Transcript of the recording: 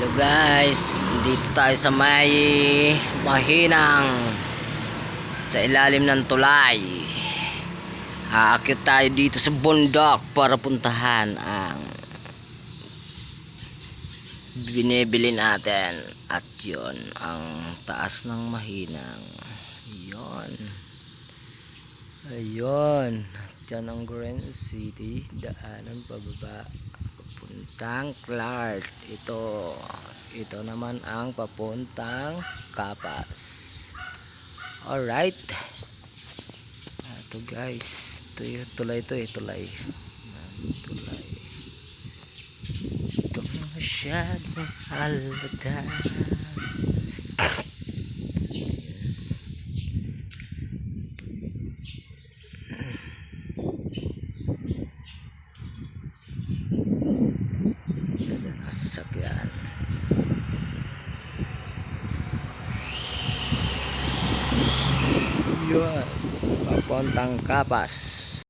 Hello guys, dito tayo sa may mahinang sa ilalim ng tulay. Aakyat tayo dito sa bundok para puntahan ang binibili natin. At yon ang taas ng mahinang. Yon. Ayun. Diyan ang Grand City. Daanan pababa papuntang Clark. Ito naman ang papuntang Capas. Alright. Ito guys, ito yung tulay tulay. Tulay. Ikaw na masyadong halata. Sakyan. Yun, papuntang Capas.